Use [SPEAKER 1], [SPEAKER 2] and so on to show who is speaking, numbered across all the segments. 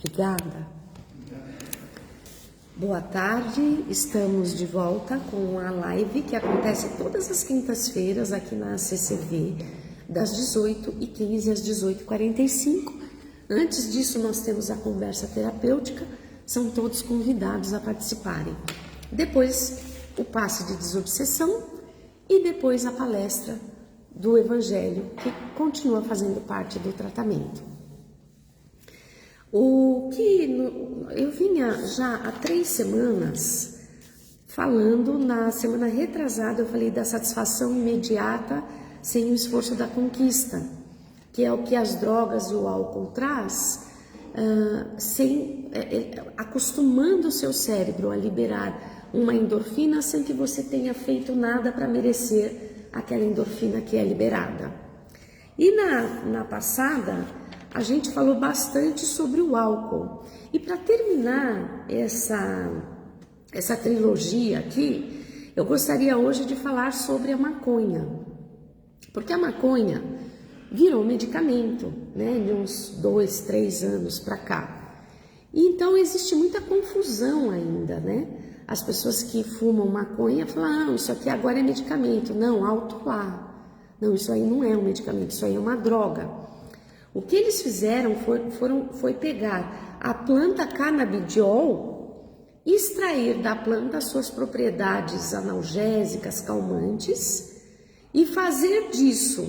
[SPEAKER 1] Obrigada. Boa tarde, estamos de volta com a live que acontece todas as quintas-feiras aqui na CCV, das 18h15 às 18h45. Antes disso, nós temos a conversa terapêutica, são todos convidados a participarem. Depois, o passe de desobsessão e depois a palestra do Evangelho, que continua fazendo parte do tratamento. Eu vinha já há 3 semanas falando, na semana retrasada eu falei da satisfação imediata sem o esforço da conquista, que é o que as drogas e o álcool traz, acostumando o seu cérebro a liberar uma endorfina sem que você tenha feito nada para merecer aquela endorfina que é liberada. E na passada, a gente falou bastante sobre o álcool. E para terminar essa trilogia aqui, eu gostaria hoje de falar sobre a maconha. Porque a maconha virou medicamento, né, de uns 2, 3 anos para cá. E então existe muita confusão ainda, né? As pessoas que fumam maconha falam, isso aqui agora é medicamento. Não, alto lá. Não, isso aí não é um medicamento, isso aí é uma droga. O que eles fizeram foi pegar a planta canabidiol e extrair da planta suas propriedades analgésicas, calmantes, e fazer disso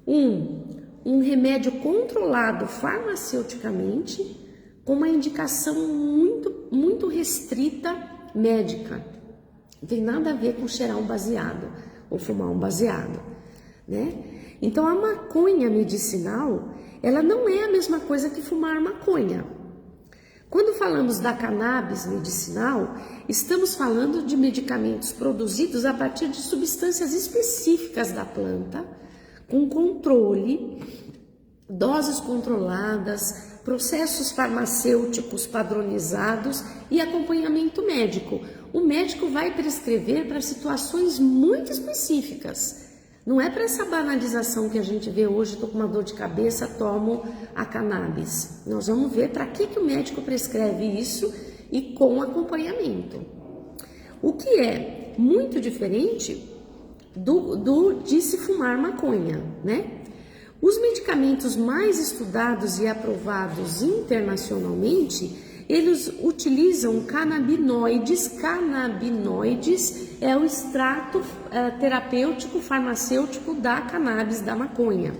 [SPEAKER 1] um remédio controlado farmaceuticamente com uma indicação muito restrita médica. Não tem nada a ver com cheirar um baseado ou fumar um baseado, né? Então a maconha medicinal, ela não é a mesma coisa que fumar maconha. Quando falamos da cannabis medicinal, estamos falando de medicamentos produzidos a partir de substâncias específicas da planta, com controle, doses controladas, processos farmacêuticos padronizados e acompanhamento médico. O médico vai prescrever para situações muito específicas. Não é para essa banalização que a gente vê hoje, estou com uma dor de cabeça, tomo a cannabis. Nós vamos ver para que o médico prescreve isso e com acompanhamento. O que é muito diferente de se fumar maconha, né? Os medicamentos mais estudados e aprovados internacionalmente, eles utilizam canabinoides. Canabinoides é o extrato terapêutico farmacêutico da cannabis, da maconha.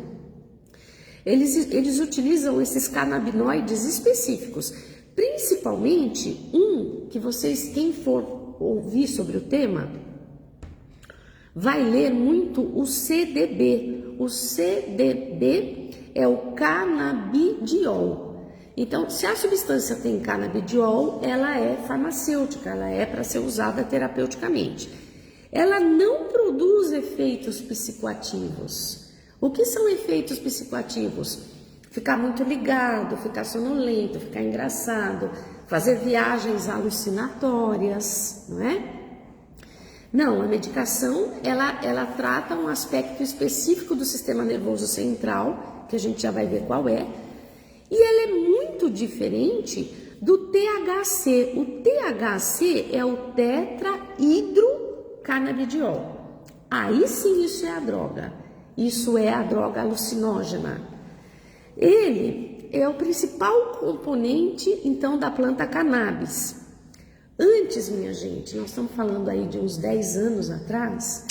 [SPEAKER 1] Eles utilizam esses canabinoides específicos, principalmente que quem for ouvir sobre o tema, vai ler muito o CDB. O CDB é o canabidiol. Então, se a substância tem canabidiol, ela é farmacêutica, ela é para ser usada terapeuticamente. Ela não produz efeitos psicoativos. O que são efeitos psicoativos? Ficar muito ligado, ficar sonolento, ficar engraçado, fazer viagens alucinatórias, não é? Não, a medicação, ela trata um aspecto específico do sistema nervoso central, que a gente já vai ver qual é, e ela é muito diferente do THC. O THC é o tetrahidrocannabidiol. Aí sim isso é a droga. Isso é a droga alucinógena. Ele é o principal componente, então, da planta cannabis. Antes, minha gente, nós estamos falando aí de uns 10 anos atrás,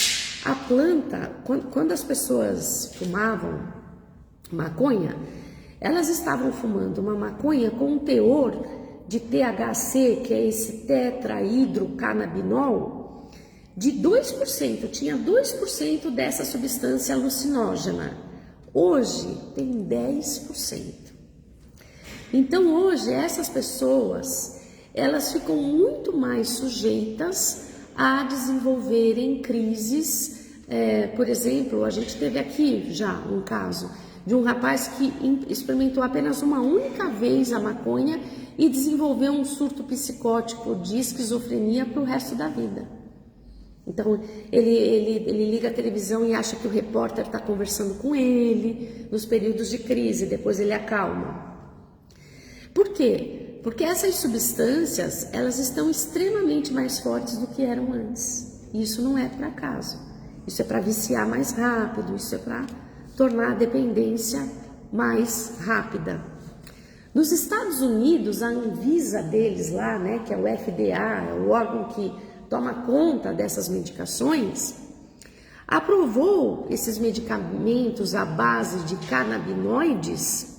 [SPEAKER 1] a planta, quando as pessoas fumavam maconha, elas estavam fumando uma maconha com um teor de THC, que é esse tetrahidrocannabinol, de 2%. Tinha 2% dessa substância alucinógena. Hoje tem 10%. Então hoje essas pessoas, elas ficam muito mais sujeitas a desenvolverem crises. Por exemplo, a gente teve aqui já um caso de um rapaz que experimentou apenas uma única vez a maconha e desenvolveu um surto psicótico de esquizofrenia para o resto da vida. Então, ele liga a televisão e acha que o repórter está conversando com ele nos períodos de crise, depois ele acalma. Por quê? Porque essas substâncias, elas estão extremamente mais fortes do que eram antes. E isso não é por acaso. Isso é para viciar mais rápido, isso é para tornar a dependência mais rápida. Nos Estados Unidos, a Anvisa deles lá, né, que é o FDA, é o órgão que toma conta dessas medicações, aprovou esses medicamentos à base de canabinoides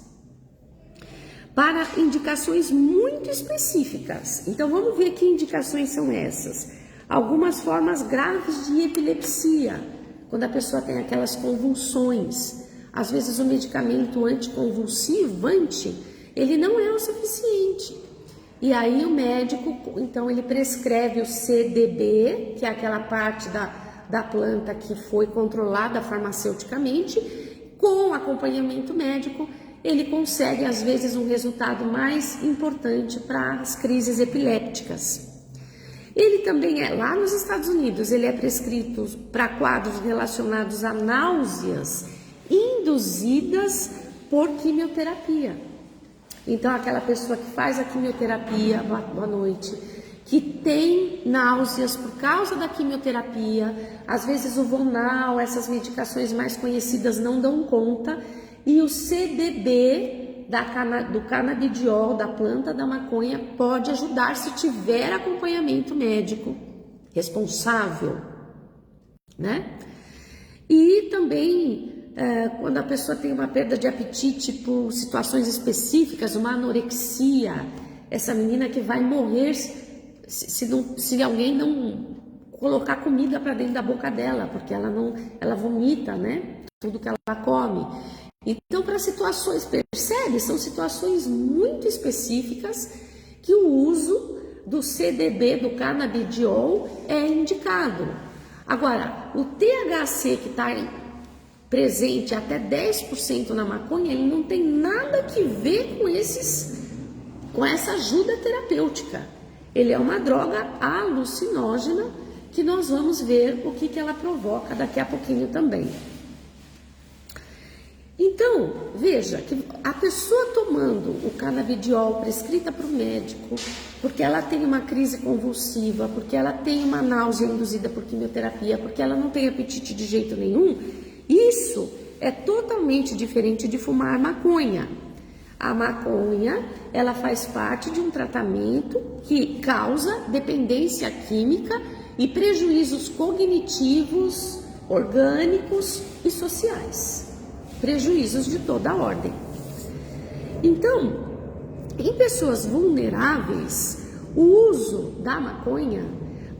[SPEAKER 1] para indicações muito específicas. Então vamos ver que indicações são essas. Algumas formas graves de epilepsia, quando a pessoa tem aquelas convulsões. Às vezes o medicamento anticonvulsivante, ele não é o suficiente. E aí o médico, então ele prescreve o CDB, que é aquela parte da planta que foi controlada farmaceuticamente, com acompanhamento médico, ele consegue às vezes um resultado mais importante para as crises epilépticas. Ele também lá nos Estados Unidos, ele é prescrito para quadros relacionados a náuseas induzidas por quimioterapia. Então, aquela pessoa que faz a quimioterapia, boa noite, que tem náuseas por causa da quimioterapia, às vezes o Vonal, essas medicações mais conhecidas não dão conta, e o CDB do canabidiol, da planta da maconha, pode ajudar se tiver acompanhamento médico responsável, né? E também quando a pessoa tem uma perda de apetite por situações específicas, uma anorexia, essa menina que vai morrer se alguém não colocar comida para dentro da boca dela, porque ela vomita, né? Tudo que ela come. Então, para situações, percebe? São situações muito específicas que o uso do CDB, do canabidiol, é indicado. Agora, o THC que está presente até 10% na maconha, ele não tem nada que ver com essa ajuda terapêutica. Ele é uma droga alucinógena que nós vamos ver o que ela provoca daqui a pouquinho também. Então, veja que a pessoa tomando o canabidiol prescrita para o médico, porque ela tem uma crise convulsiva, porque ela tem uma náusea induzida por quimioterapia, porque ela não tem apetite de jeito nenhum, isso é totalmente diferente de fumar maconha. A maconha, ela faz parte de um tratamento que causa dependência química e prejuízos cognitivos, orgânicos e sociais. Prejuízos de toda a ordem. Então, em pessoas vulneráveis, o uso da maconha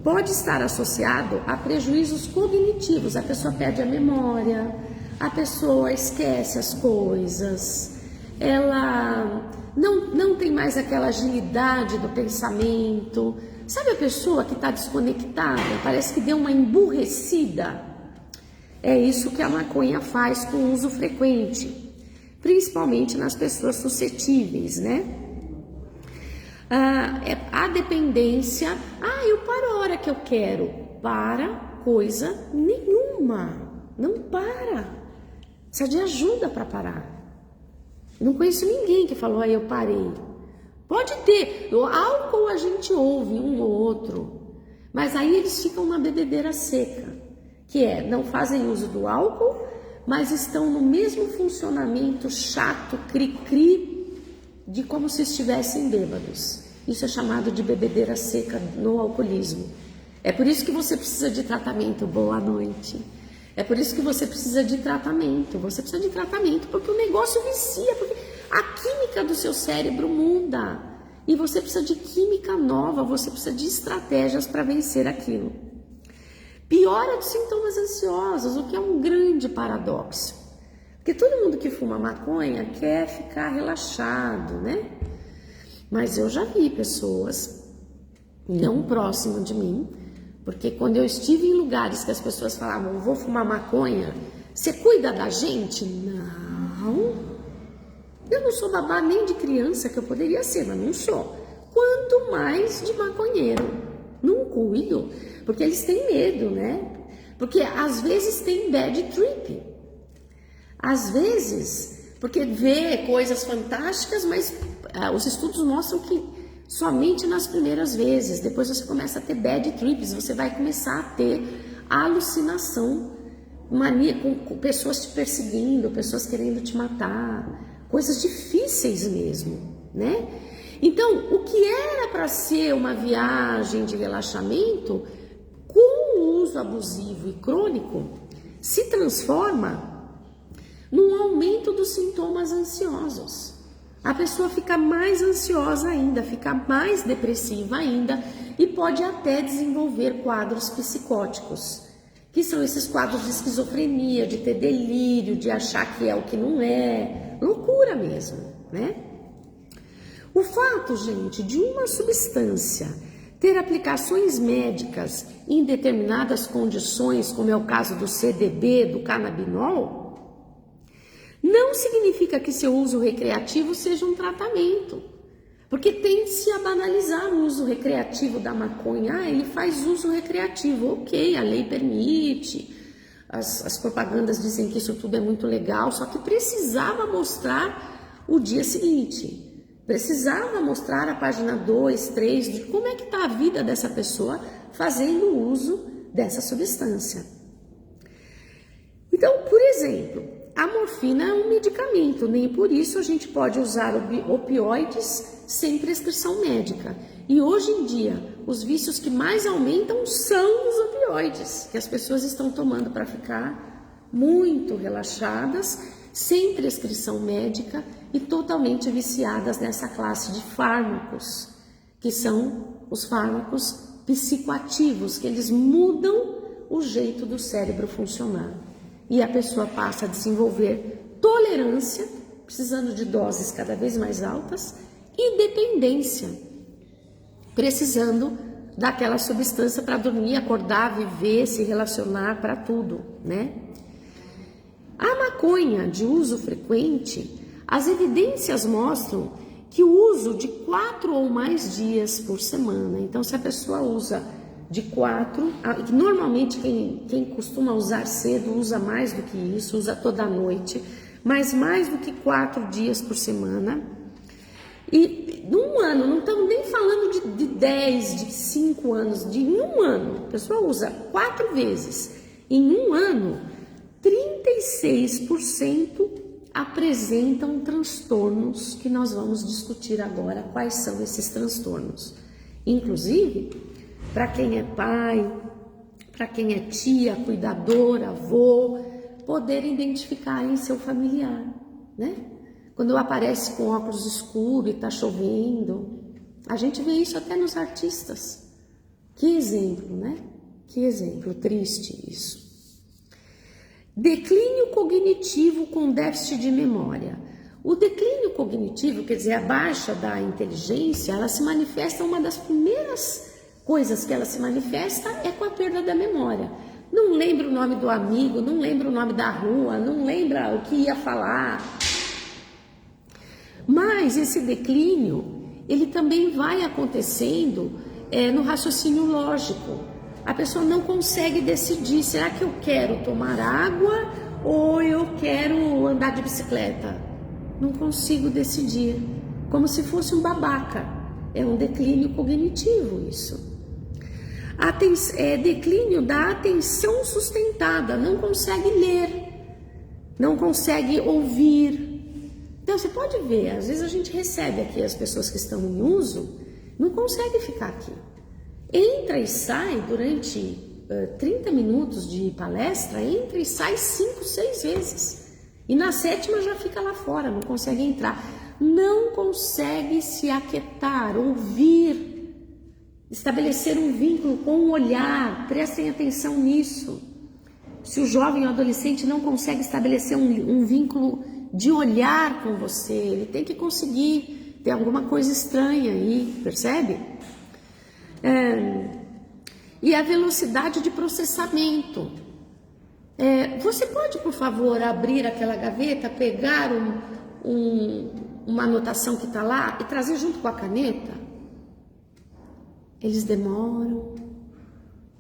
[SPEAKER 1] pode estar associado a prejuízos cognitivos. A pessoa perde a memória, a pessoa esquece as coisas, ela não tem mais aquela agilidade do pensamento. Sabe a pessoa que está desconectada, parece que deu uma emburrecida? É isso que a maconha faz com o uso frequente, principalmente nas pessoas suscetíveis, né? A dependência, eu paro a hora que eu quero. Para coisa nenhuma, não para. Precisa de ajuda para parar. Não conheço ninguém que falou, eu parei. Pode ter, o álcool a gente ouve um ou outro, mas aí eles ficam na bebedeira seca. Que não fazem uso do álcool, mas estão no mesmo funcionamento chato, cri-cri, de como se estivessem bêbados. Isso é chamado de bebedeira seca no alcoolismo. É por isso que você precisa de tratamento. Boa noite. É por isso que você precisa de tratamento. Você precisa de tratamento porque o negócio vicia, porque a química do seu cérebro muda. E você precisa de química nova, você precisa de estratégias para vencer aquilo. Piora dos sintomas ansiosos, o que é um grande paradoxo. Porque todo mundo que fuma maconha quer ficar relaxado, né? Mas eu já vi pessoas, não próximo de mim, porque quando eu estive em lugares que as pessoas falavam, vou fumar maconha, você cuida da gente? Não. Eu não sou babá nem de criança, que eu poderia ser, mas não sou. Quanto mais de maconheiro. Não cuido, porque eles têm medo, né? Porque às vezes tem bad trip. Às vezes, porque vê coisas fantásticas, mas os estudos mostram que somente nas primeiras vezes. Depois você começa a ter bad trips, você vai começar a ter alucinação, mania com pessoas te perseguindo, pessoas querendo te matar, coisas difíceis mesmo, né? Então, o que era para ser uma viagem de relaxamento, com o uso abusivo e crônico, se transforma num aumento dos sintomas ansiosos. A pessoa fica mais ansiosa ainda, fica mais depressiva ainda e pode até desenvolver quadros psicóticos, que são esses quadros de esquizofrenia, de ter delírio, de achar que é o que não é, loucura mesmo, né? O fato, gente, de uma substância ter aplicações médicas em determinadas condições, como é o caso do CDB, do canabinol, não significa que seu uso recreativo seja um tratamento, porque tende-se a banalizar o uso recreativo da maconha. Ah, ele faz uso recreativo, ok, a lei permite, as propagandas dizem que isso tudo é muito legal, só que precisava mostrar o dia seguinte, precisava mostrar a página 2, 3, de como é que está a vida dessa pessoa fazendo uso dessa substância. Então, por exemplo, a morfina é um medicamento, nem por isso a gente pode usar opioides sem prescrição médica. E hoje em dia, os vícios que mais aumentam são os opioides, que as pessoas estão tomando para ficar muito relaxadas, sem prescrição médica e totalmente viciadas nessa classe de fármacos, que são os fármacos psicoativos, que eles mudam o jeito do cérebro funcionar. E a pessoa passa a desenvolver tolerância, precisando de doses cada vez mais altas, e dependência, precisando daquela substância para dormir, acordar, viver, se relacionar, para tudo, né? A maconha de uso frequente, as evidências mostram que o uso de 4 ou mais dias por semana, então se a pessoa usa de 4, normalmente quem costuma usar cedo usa mais do que isso, usa toda a noite, mas mais do que 4 dias por semana. E num ano, não estamos nem falando de 10, de 5 anos, de um ano, a pessoa usa 4 vezes. Em um ano, 36% apresentam transtornos, que nós vamos discutir agora quais são esses transtornos. Inclusive, para quem é pai, para quem é tia, cuidador, avô, poder identificar em seu familiar, né? Quando aparece com óculos escuros e está chovendo, a gente vê isso até nos artistas. Que exemplo, né? Que exemplo triste isso. Declínio cognitivo com déficit de memória. O declínio cognitivo, quer dizer, a baixa da inteligência, ela se manifesta, uma das primeiras coisas que ela se manifesta é com a perda da memória. Não lembra o nome do amigo, não lembra o nome da rua, não lembra o que ia falar. Mas esse declínio, ele também vai acontecendo no raciocínio lógico. A pessoa não consegue decidir, será que eu quero tomar água ou eu quero andar de bicicleta? Não consigo decidir, como se fosse um babaca. É um declínio cognitivo isso. Declínio da atenção sustentada, não consegue ler, não consegue ouvir. Então você pode ver, às vezes a gente recebe aqui as pessoas que estão em uso, não consegue ficar aqui. Entra e sai durante 30 minutos de palestra, entra e sai 5, 6 vezes. E na 7ª já fica lá fora, não consegue entrar. Não consegue se aquietar, ouvir, estabelecer um vínculo com o olhar. Prestem atenção nisso. Se o jovem ou adolescente não consegue estabelecer um vínculo de olhar com você, ele tem que conseguir, ter alguma coisa estranha aí, percebe? E a velocidade de processamento. Você pode, por favor, abrir aquela gaveta, pegar uma anotação que está lá e trazer junto com a caneta? Eles demoram.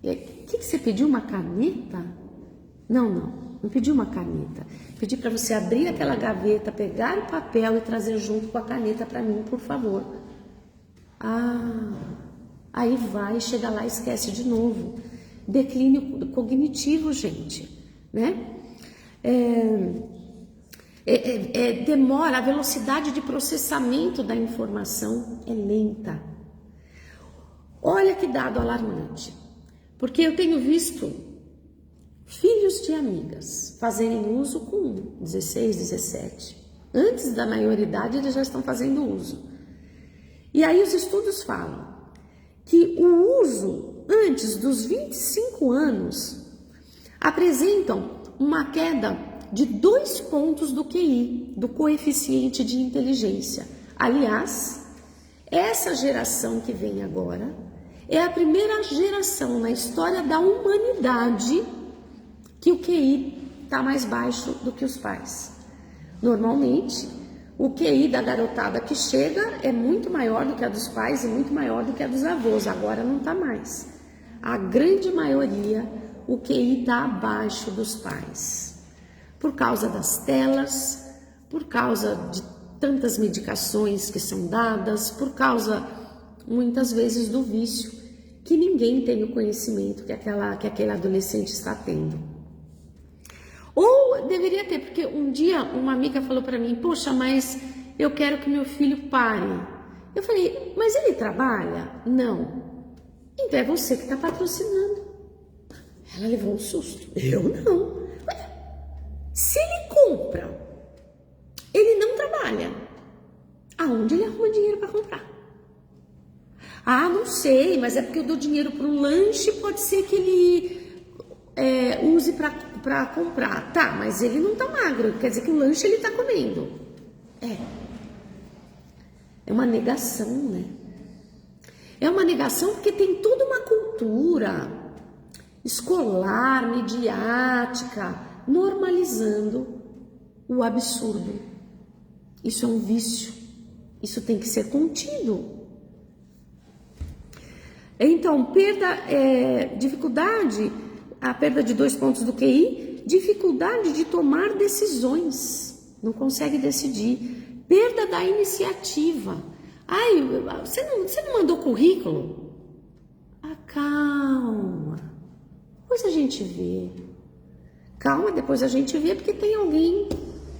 [SPEAKER 1] O que você pediu? Uma caneta? Não pedi uma caneta. Pedi para você abrir aquela gaveta, pegar o papel e trazer junto com a caneta para mim, por favor. Aí vai, chega lá e esquece de novo. Declínio cognitivo, gente, né? Demora, a velocidade de processamento da informação é lenta. Olha que dado alarmante, porque eu tenho visto filhos de amigas fazerem uso com 16, 17. Antes da maioridade eles já estão fazendo uso. E aí os estudos falam que o uso antes dos 25 anos apresentam uma queda de 2 pontos do QI, do coeficiente de inteligência. Aliás, essa geração que vem agora é a primeira geração na história da humanidade que o QI está mais baixo do que os pais. Normalmente, o QI da garotada que chega é muito maior do que a dos pais e muito maior do que a dos avós. Agora não está mais. A grande maioria, o QI está abaixo dos pais. Por causa das telas, por causa de tantas medicações que são dadas, por causa, muitas vezes, do vício, que ninguém tem o conhecimento que aquele adolescente está tendo. Ou deveria ter, porque um dia uma amiga falou para mim, poxa, mas eu quero que meu filho pare. Eu falei, mas ele trabalha? Não. Então é você que está patrocinando. Ela levou um susto. Eu não. Se ele compra, ele não trabalha. Aonde ele arruma dinheiro para comprar? Não sei, mas é porque eu dou dinheiro para um lanche, pode ser que ele use para comprar. Tá, mas ele não tá magro, quer dizer que o lanche ele tá comendo. É uma negação, né? É uma negação porque tem toda uma cultura escolar, midiática, normalizando o absurdo. Isso é um vício. Isso tem que ser contido. Então, dificuldade, a perda de 2 pontos do QI, dificuldade de tomar decisões, não consegue decidir, perda da iniciativa. Você não mandou currículo? Calma, depois a gente vê. Calma, depois a gente vê, porque tem alguém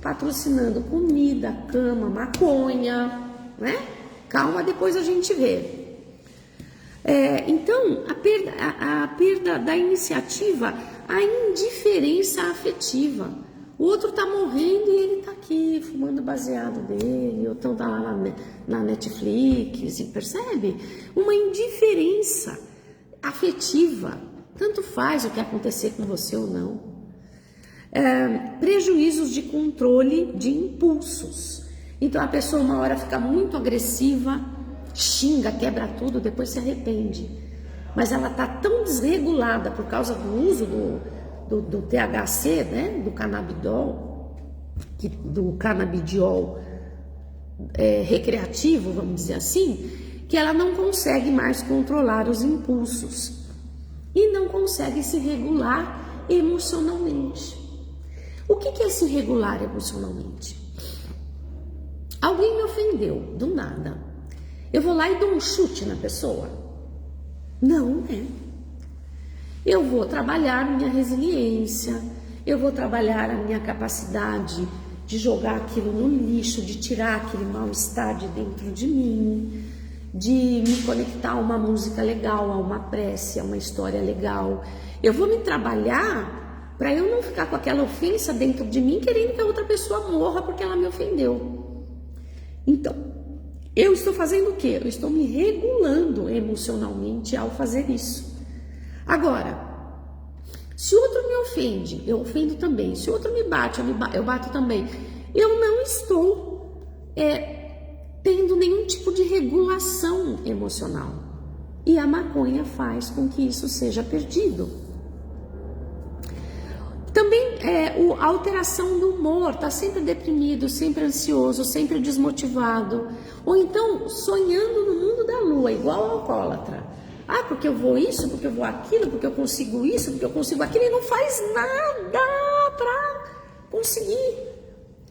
[SPEAKER 1] patrocinando comida, cama, maconha, né? Calma, depois a gente vê. Então, a perda da iniciativa, a indiferença afetiva. O outro tá morrendo e ele tá aqui fumando baseado dele, ou então tá lá na Netflix, percebe? Uma indiferença afetiva. Tanto faz o que acontecer com você ou não. Prejuízos de controle de impulsos. Então a pessoa uma hora fica muito agressiva, xinga, quebra tudo, depois se arrepende. Mas ela está tão desregulada por causa do uso do THC, né, do canabidol, do canabidiol recreativo, vamos dizer assim, que ela não consegue mais controlar os impulsos e não consegue se regular emocionalmente. O que é se regular emocionalmente? Alguém me ofendeu, do nada. Eu vou lá e dou um chute na pessoa? Não, né? Eu vou trabalhar minha resiliência, eu vou trabalhar a minha capacidade de jogar aquilo no lixo, de tirar aquele mal-estar de dentro de mim, de me conectar a uma música legal, a uma prece, a uma história legal. Eu vou me trabalhar para eu não ficar com aquela ofensa dentro de mim, querendo que a outra pessoa morra porque ela me ofendeu. Então, eu estou fazendo o quê? Eu estou me regulando emocionalmente ao fazer isso. Agora, se o outro me ofende, eu ofendo também. Se o outro me bate, eu bato também. Eu não estou tendo nenhum tipo de regulação emocional. E a maconha faz com que isso seja perdido. Também a alteração do humor, está sempre deprimido, sempre ansioso, sempre desmotivado. Ou então sonhando no mundo da lua, igual ao alcoólatra. Porque eu vou isso, porque eu vou aquilo, porque eu consigo isso, porque eu consigo aquilo, e não faz nada para conseguir.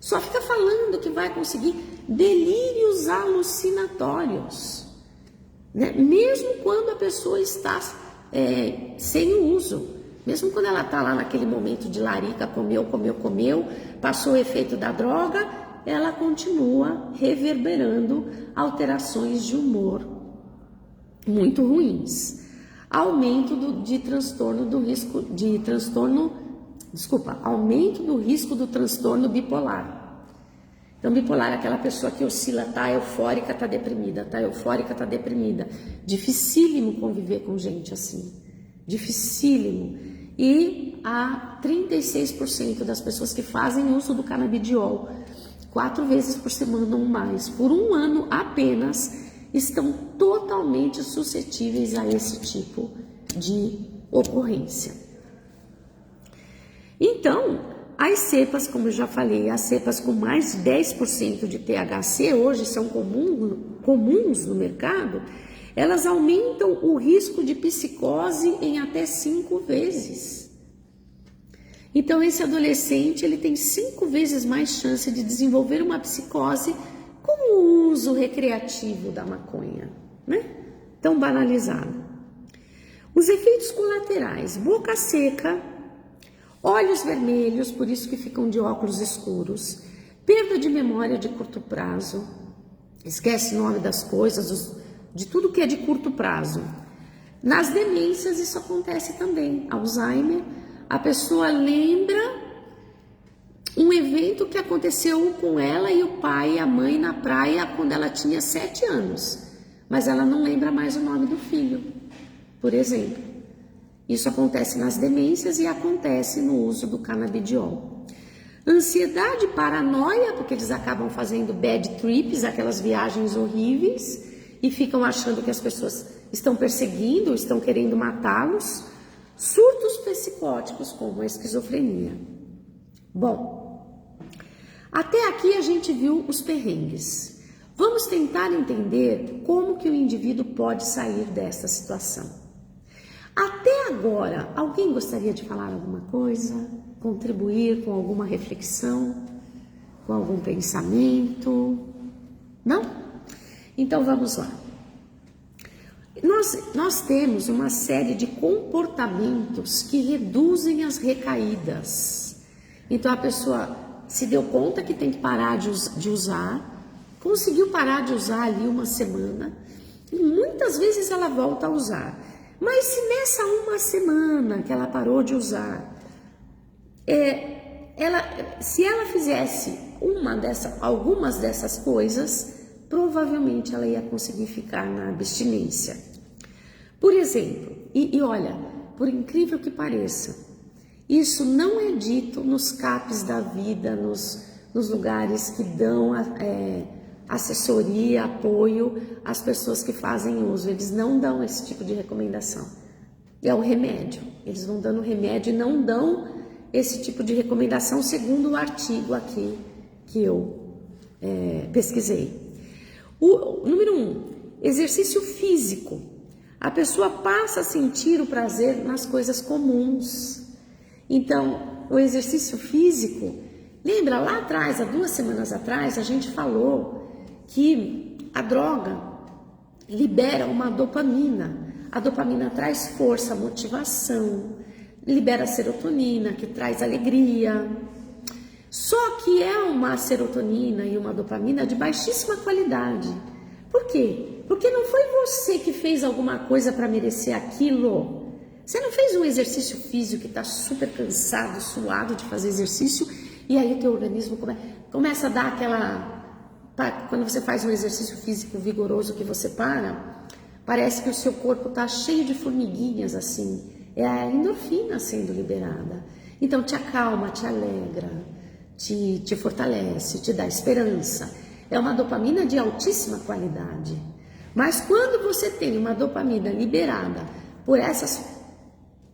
[SPEAKER 1] Só fica falando que vai conseguir. Delírios alucinatórios. né? Mesmo quando a pessoa está sem o uso, mesmo quando ela está lá naquele momento de larica, comeu, passou o efeito da droga, ela continua reverberando alterações de humor muito ruins. Aumento aumento do risco do transtorno bipolar. Então, bipolar é aquela pessoa que oscila, tá eufórica, tá deprimida, tá eufórica, tá deprimida. Dificílimo conviver com gente assim. Dificílimo. E há 36% das pessoas que fazem uso do canabidiol 4 vezes por semana ou mais, por um ano apenas, estão totalmente suscetíveis a esse tipo de ocorrência. Então, as cepas, como eu já falei, as cepas com mais de 10% de THC hoje são comuns no mercado, elas aumentam o risco de psicose em até 5 vezes. Então, esse adolescente ele tem 5 vezes mais chance de desenvolver uma psicose com o uso recreativo da maconha, né? Tão banalizado. Os efeitos colaterais: boca seca, olhos vermelhos, por isso que ficam de óculos escuros, perda de memória de curto prazo, esquece o nome das coisas, de tudo que é de curto prazo. Nas demências isso acontece também. Alzheimer, a pessoa lembra um evento que aconteceu com ela e o pai e a mãe na praia quando ela tinha 7 anos, mas ela não lembra mais o nome do filho, por exemplo. Isso acontece nas demências e acontece no uso do canabidiol. Ansiedade, paranoia, porque eles acabam fazendo bad trips, aquelas viagens horríveis, e ficam achando que as pessoas estão perseguindo, estão querendo matá-los. Surtos psicóticos, como a esquizofrenia. Bom, até aqui a gente viu os perrengues. Vamos tentar entender como que o indivíduo pode sair dessa situação. Até agora, alguém gostaria de falar alguma coisa? Contribuir com alguma reflexão? Com algum pensamento? Não? Então vamos lá. Nós temos uma série de comportamentos que reduzem as recaídas. Então a pessoa se deu conta que tem que parar de usar, conseguiu parar de usar ali uma semana, e muitas vezes ela volta a usar. Mas se nessa uma semana que ela parou de usar, se ela fizesse algumas dessas coisas, provavelmente ela ia conseguir ficar na abstinência. Por exemplo, e olha, por incrível que pareça, isso não é dito nos CAPs da vida, nos lugares que dão assessoria, apoio às pessoas que fazem uso. Eles não dão esse tipo de recomendação. É o remédio. Eles vão dando remédio e não dão esse tipo de recomendação, segundo o artigo aqui que eu pesquisei. Número 1, exercício físico. A pessoa passa a sentir o prazer nas coisas comuns. Então, o exercício físico, lembra lá atrás, há 2 semanas atrás, a gente falou que a droga libera uma dopamina. A dopamina traz força, motivação, libera a serotonina, que traz alegria. Só que é uma serotonina e uma dopamina de baixíssima qualidade. Por quê? Porque não foi você que fez alguma coisa para merecer aquilo. Você não fez um exercício físico que está super cansado, suado de fazer exercício, e aí o teu organismo começa a dar aquela... Quando você faz um exercício físico vigoroso que você parece que o seu corpo está cheio de formiguinhas assim. É a endorfina sendo liberada. Então te acalma, te alegra, te fortalece, te dá esperança. É uma dopamina de altíssima qualidade. Mas quando você tem uma dopamina liberada por essas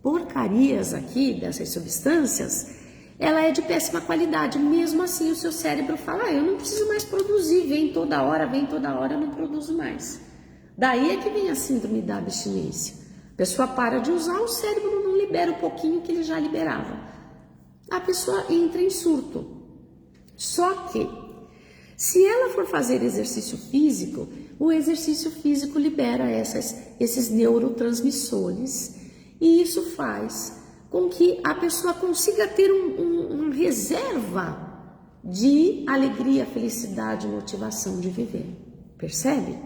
[SPEAKER 1] porcarias aqui, dessas substâncias, ela é de péssima qualidade. Mesmo assim o seu cérebro fala, eu não preciso mais produzir, vem toda hora, eu não produzo mais. Daí é que vem a síndrome da abstinência. A pessoa para de usar, o cérebro não libera o pouquinho que ele já liberava. A pessoa entra em surto. Só que, se ela for fazer exercício físico, o exercício físico libera esses neurotransmissores e isso faz com que a pessoa consiga ter uma reserva de alegria, felicidade e motivação de viver. Percebe?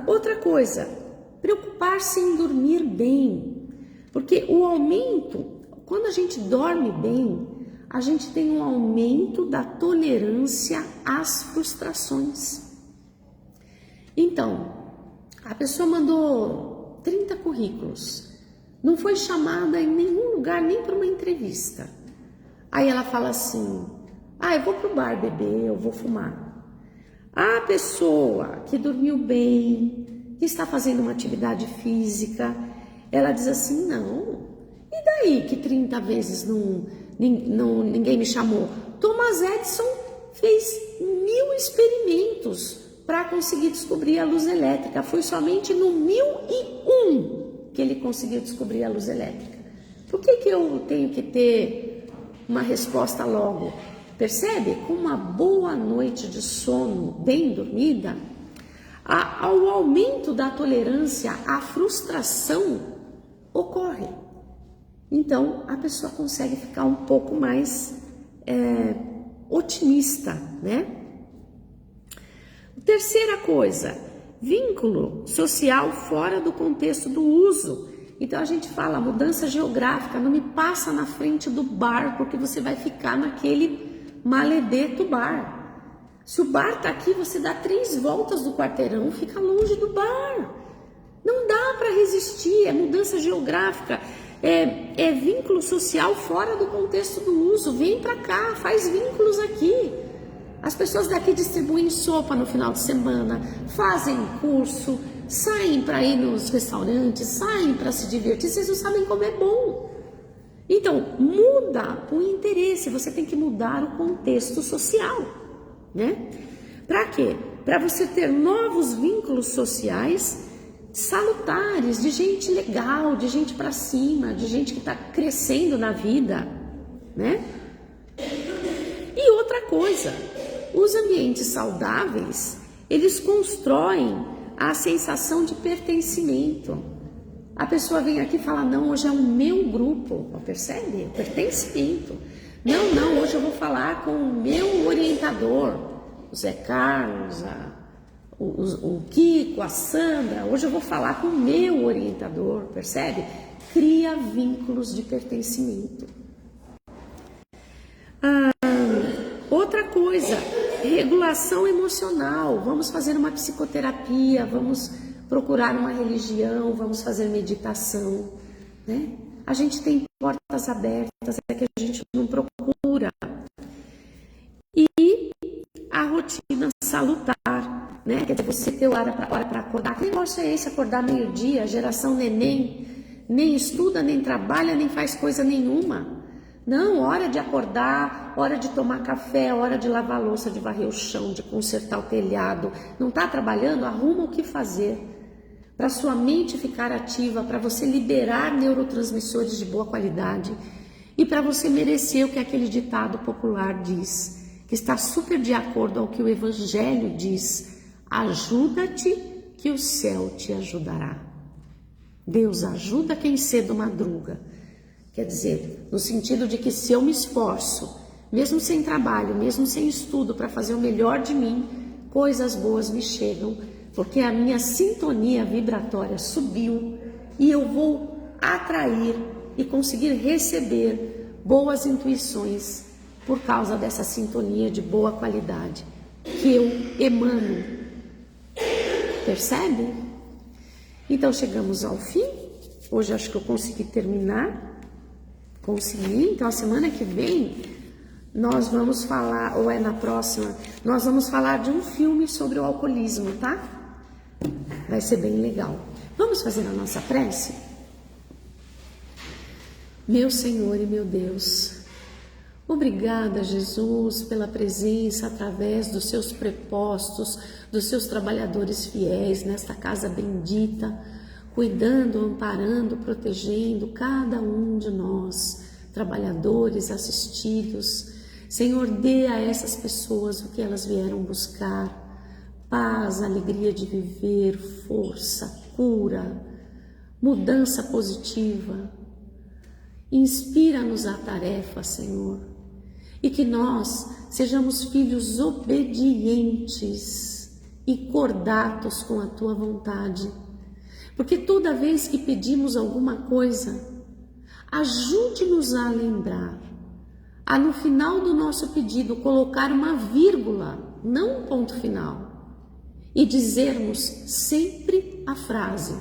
[SPEAKER 1] Outra coisa, preocupar-se em dormir bem, porque o aumento, quando a gente dorme bem, a gente tem um aumento da tolerância às frustrações. Então, a pessoa mandou 30 currículos, não foi chamada em nenhum lugar, nem para uma entrevista. Aí ela fala assim, eu vou pro bar beber, eu vou fumar. A pessoa que dormiu bem, que está fazendo uma atividade física, ela diz assim, não, e daí que 30 vezes ninguém me chamou? Thomas Edison fez 1000 experimentos para conseguir descobrir a luz elétrica. Foi somente no 1001 que ele conseguiu descobrir a luz elétrica. Por que eu tenho que ter uma resposta logo? Percebe? Com uma boa noite de sono bem dormida, o aumento da tolerância à frustração ocorre. Então, a pessoa consegue ficar um pouco mais otimista, né? Terceira coisa, vínculo social fora do contexto do uso. Então, a gente fala mudança geográfica, não me passa na frente do bar, porque você vai ficar naquele maledeto bar. Se o bar tá aqui, você dá 3 voltas do quarteirão, fica longe do bar. Não dá para resistir, é mudança geográfica, é vínculo social fora do contexto do uso. Vem para cá, faz vínculos aqui. As pessoas daqui distribuem sopa no final de semana, fazem curso, saem para ir nos restaurantes, saem para se divertir, vocês não sabem como é bom. Então, muda o interesse, você tem que mudar o contexto social, né? Para quê? Para você ter novos vínculos sociais salutares, de gente legal, de gente para cima, de gente que está crescendo na vida, né? E outra coisa, os ambientes saudáveis, eles constroem a sensação de pertencimento. A pessoa vem aqui e fala, não, hoje é o meu grupo, percebe? O pertencimento. Não, hoje eu vou falar com o meu orientador, o Zé Carlos, o Kiko, a Sandra, hoje eu vou falar com o meu orientador, percebe? Cria vínculos de pertencimento. Outra coisa, regulação emocional, vamos fazer uma psicoterapia, vamos procurar uma religião, vamos fazer meditação, né? A gente tem portas abertas, é que a gente não procura. E a rotina salutar, né? Quer dizer, você ter hora para acordar. Que negócio é esse, acordar meio-dia, geração neném, nem estuda, nem trabalha, nem faz coisa nenhuma. Não, hora de acordar, hora de tomar café, hora de lavar a louça, de varrer o chão, de consertar o telhado. Não está trabalhando? Arruma o que fazer. Para sua mente ficar ativa, para você liberar neurotransmissores de boa qualidade e para você merecer o que aquele ditado popular diz, que está super de acordo ao que o Evangelho diz: ajuda-te que o céu te ajudará. Deus ajuda quem cedo madruga. Quer dizer, no sentido de que se eu me esforço, mesmo sem trabalho, mesmo sem estudo, para fazer o melhor de mim, coisas boas me chegam, porque a minha sintonia vibratória subiu e eu vou atrair e conseguir receber boas intuições por causa dessa sintonia de boa qualidade que eu emano. Percebe? Então chegamos ao fim. Hoje acho que eu consegui terminar. Consegui. Então a semana que vem nós vamos falar, ou é na próxima, nós vamos falar de um filme sobre o alcoolismo, tá? Vai ser bem legal. Vamos fazer a nossa prece? Meu Senhor e meu Deus, obrigada, Jesus, pela presença através dos seus prepostos, dos seus trabalhadores fiéis nesta casa bendita, cuidando, amparando, protegendo cada um de nós, trabalhadores assistidos. Senhor, dê a essas pessoas o que elas vieram buscar, paz, alegria de viver, força, cura, mudança positiva. Inspira-nos a tarefa, Senhor, e que nós sejamos filhos obedientes e cordatos com a Tua vontade, porque toda vez que pedimos alguma coisa, ajude-nos a lembrar, a no final do nosso pedido colocar uma vírgula, não um ponto final, e dizermos sempre a frase: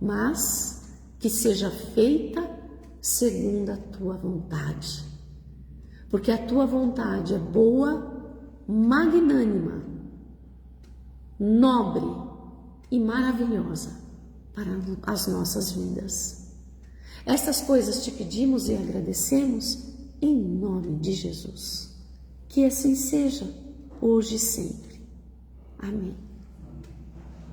[SPEAKER 1] mas que seja feita segundo a Tua vontade. Porque a Tua vontade é boa, magnânima, nobre e maravilhosa para as nossas vidas. Essas coisas te pedimos e agradecemos em nome de Jesus. Que assim seja, hoje e sempre. Amém.